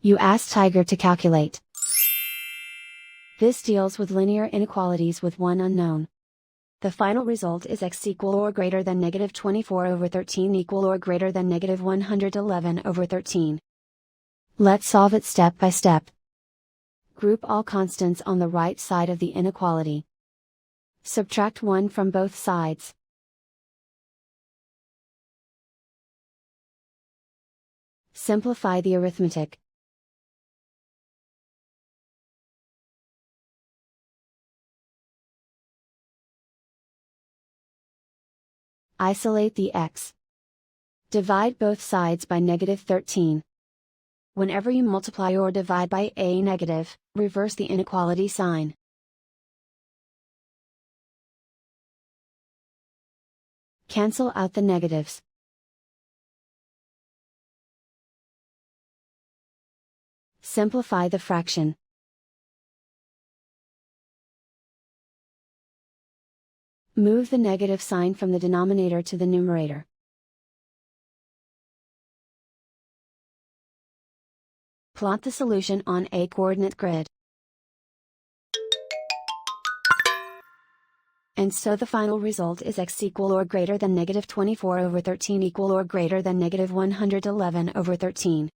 You ask Tiger to calculate. This deals with linear inequalities with one unknown. The final result is x equal or greater than negative 24 over 13 equal or greater than negative 111 over 13. Let's solve it step by step. Group all constants on the right side of the inequality. Subtract 1 from both sides. Simplify the arithmetic. Isolate the x. Divide both sides by negative 13. Whenever you multiply or divide by a negative, reverse the inequality sign. Cancel out the negatives. Simplify the fraction. Move the negative sign from the denominator to the numerator. Plot the solution on a coordinate grid. And so the final result is x equal or greater than negative 24 over 13 equal or greater than negative 111 over 13.